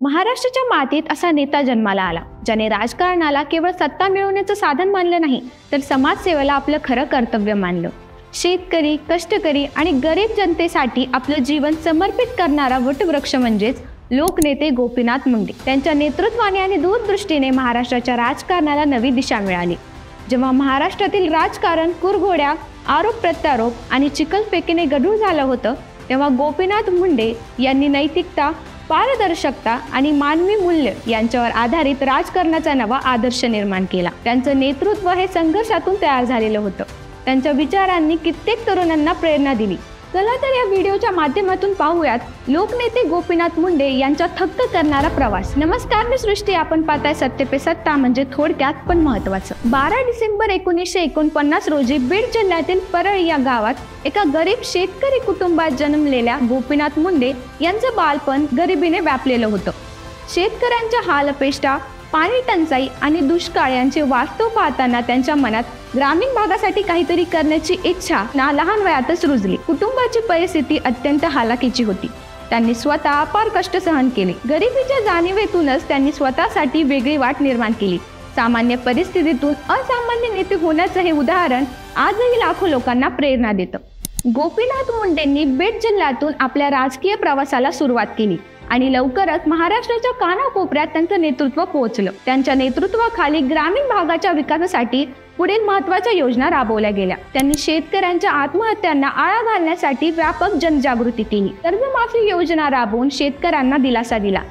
महाराष्ट्राच्या मातीत असा नेता जन्माला आला ज्याने राजकारणाला केवळ सत्ता मिळवण्याचं साधन मानलं नाही, तर समाजसेवेला आपलं खरं कर्तव्य मानलं। शेतकरी, कष्टकरी आणि गरीब जनतेसाठी आपलं जीवन समर्पित करणारा वटवृक्ष म्हणजेच लोकनेते गोपीनाथ मुंडे। त्यांच्या नेतृत्वाने आणि दूरदृष्टीने महाराष्ट्राच्या राजकारणाला नवी दिशा मिळाली। जेव्हा महाराष्ट्रातील राजकारण कुरघोड्या, आरोप प्रत्यारोप आणि चिखलफेकीने गढूळ झालं होतं, तेव्हा गोपीनाथ मुंडे यांनी नैतिकता, पारदर्शकता आणि मानवी मूल्य यांच्यावर आधारित राजकारणाचा नवा आदर्श निर्माण केला। त्यांचं नेतृत्व हे संघर्षातून तयार झालेलं होतं। त्यांच्या विचारांनी कित्येक तरुणांना प्रेरणा दिली। चला तर या व्हिडिओच्या माध्यमातून पाहूयात लोकनेते गोपीनाथ मुंडे यांचा थक्क करणारा प्रवास। नमस्कार, मी सृष्टी, आपण पाहताय सत्य पे सत्ता, म्हणजे थोडक्यात पण महत्त्वाचं। 12 डिसेंबर 1949 रोजी बीड जिल्ह्यातील परळी या गावात एका गरीब शेतकरी कुटुंबात जन्मलेल्या गोपीनाथ मुंडे यांचं बालपण गरिबीने व्यापलेलं होतं। शेतकऱ्यांच्या हालअपेष्टा, पाणी टंचाई आणि दुष्काळ यांचे वास्तव पाहताना त्यांच्या मनात ग्रामीण भागासाठी काहीतरी करण्याची इच्छा लहान वयातच रुजली। कुटुंबाची परिस्थिती अत्यंत हालाकीची होती। त्यांनी स्वतः अपार कष्ट सहन केले। गरिबीच्या जाणीवेतूनच त्यांनी स्वतःसाठी वेगळी वाट निर्माण केली। सामान्य परिस्थितीतून असामान्य नेते होण्याचं हे उदाहरण आजही लाखो लोकांना प्रेरणा देतं। गोपीनाथ मुंडेंनी बीड जिल्ह्यातून आपल्या राजकीय प्रवासाला सुरुवात केली आणि लवकरच महाराष्ट्राच्या कानाकोपऱ्यात त्यांचं नेतृत्व पोहोचलं। त्यांच्या नेतृत्वाखाली ग्रामीण भागाच्या विकासासाठी पुढील महत्त्वाच्या योजना राबवल्या गेल्या। त्यांनी शेतकऱ्यांच्या आत्महत्यांना आळा घालण्यासाठी व्यापक जनजागृती केली। कर्जमाफी योजना राबवून शेतकऱ्यांना दिलासा दिला।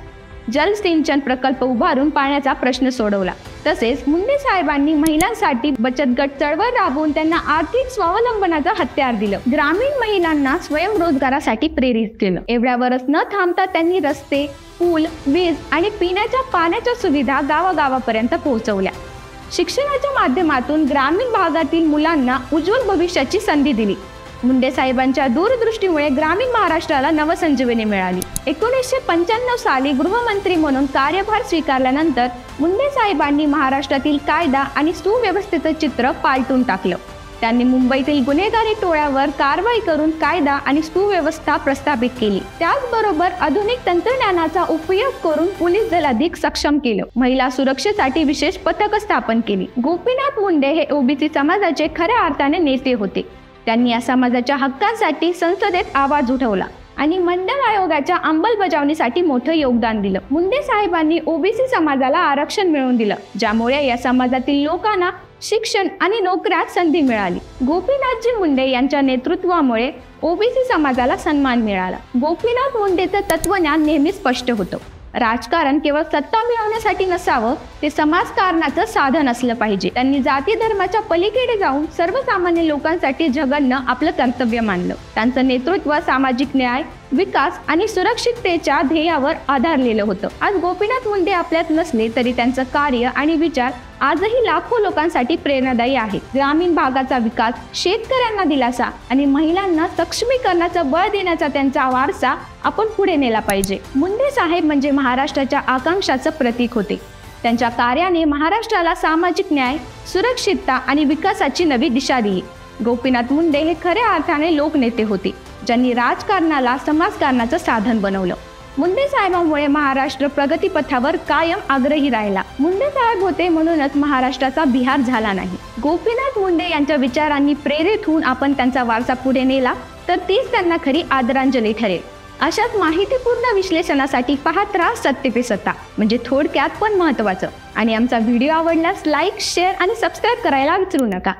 जलसिंचन प्रकल्प उभारून पाण्याचा प्रश्न सोडवला। तसेच मुंडे साहेबांनी महिलांसाठी बचत गट चळवळ राबवून त्यांना आर्थिक स्वावलंबनाचं हत्यार दिलं। ग्रामीण महिलांना स्वयंरोजगारासाठी प्रेरित केलं। एवढ्यावरच न थांबता त्यांनी रस्ते, पूल, वीज आणि पिण्याच्या पाण्याच्या सुविधा गावागावापर्यंत पोहोचवल्या। शिक्षणाच्या माध्यमातून ग्रामीण भागातील मुलांना उज्ज्वल भविष्याची संधी दिली। मुंडे साहेबांच्या दूरदृष्टीमुळे ग्रामीण महाराष्ट्राला नवसंजीवनी मिळाली। 1995 साली गृहमंत्री म्हणून कार्यभार स्वीकारल्यानंतर मुंडे साहेबांनी महाराष्ट्रातील कायदा आणि सुव्यवस्थेचं चित्र पालटून टाकलं। त्यांनी मुंबईतील गुन्हेगारी टोळ्यावर कारवाई करून कायदा आणि सुव्यवस्था प्रस्थापित केली। त्याचबरोबर आधुनिक तंत्रज्ञानाचा उपयोग करून पोलीस दल अधिक सक्षम केलं। महिला सुरक्षेसाठी विशेष पथक स्थापन केली। गोपीनाथ मुंडे हे ओबीसी समाजाचे खऱ्या अर्थाने नेते होते। त्यांनी या समाजाच्या हक्कांसाठी संसदेत आवाज उठवला आणि मंडल आयोगाच्या अंमलबजावणीसाठी मोठं योगदान दिलं। मुंडे साहेबांनी ओबीसी समाजाला आरक्षण मिळवून दिलं, ज्यामुळे या समाजातील लोकांना शिक्षण आणि नोकऱ्यात संधी मिळाली। गोपीनाथजी मुंडे यांच्या नेतृत्वामुळे ओबीसी समाजाला सन्मान मिळाला। गोपीनाथ मुंडेचं तत्वज्ञान नेहमी स्पष्ट होतं। राजकारण केवळ सत्ता मिळवण्यासाठी नसावं, ते समाजकारणाचं साधन असलं पाहिजे। त्यांनी जाती धर्माच्या पलीकडे जाऊन सर्वसामान्य लोकांसाठी झगडणं आपलं कर्तव्य मानलं। त्यांचं नेतृत्व सामाजिक न्याय, विकास आणि सुरक्षिततेच्या ध्येयावर आधारलेलं होतं। आज गोपीनाथ मुंडे आपल्यात नसले तरी त्यांचं कार्य आणि विचार आजही लाखो लोकांसाठी प्रेरणादायी आहे। ग्रामीण भागाचा विकास, शेतकऱ्यांना दिलासा आणि महिलांना सक्षमीकरणाचं बळ देण्याचा त्यांचा वारसा आपण पुढे नेला पाहिजे। मुंडे साहेब म्हणजे महाराष्ट्राच्या आकांक्षाचं प्रतीक होते। त्यांच्या कार्याने महाराष्ट्राला सामाजिक न्याय, सुरक्षितता आणि विकासाची नवी दिशा दिली। गोपीनाथ मुंडे हे खऱ्या अर्थाने लोकनेते होते, ज्यांनी राजकारणाला समाजकारणाचं साधन बनवलं। मुंडे साहेबांमुळे महाराष्ट्र प्रगतीपथावर कायम आग्रही राहिला। मुंडे साहेब होते म्हणूनच महाराष्ट्राचा बिहार झाला नाही। गोपीनाथ मुंडे यांच्या विचारांनी प्रेरित होऊन आपण त्यांचा वारसा पुढे नेला तर तीच त्यांना खरी आदरांजली ठरेल। अशाच माहितीपूर्ण विश्लेषणासाठी पाहत राहा सत्य पे सत्ता, म्हणजे थोडक्यात पण महत्त्वाचं। आणि आमचा व्हिडिओ आवडल्यास लाईक, शेअर आणि सबस्क्राईब करायला विसरू नका।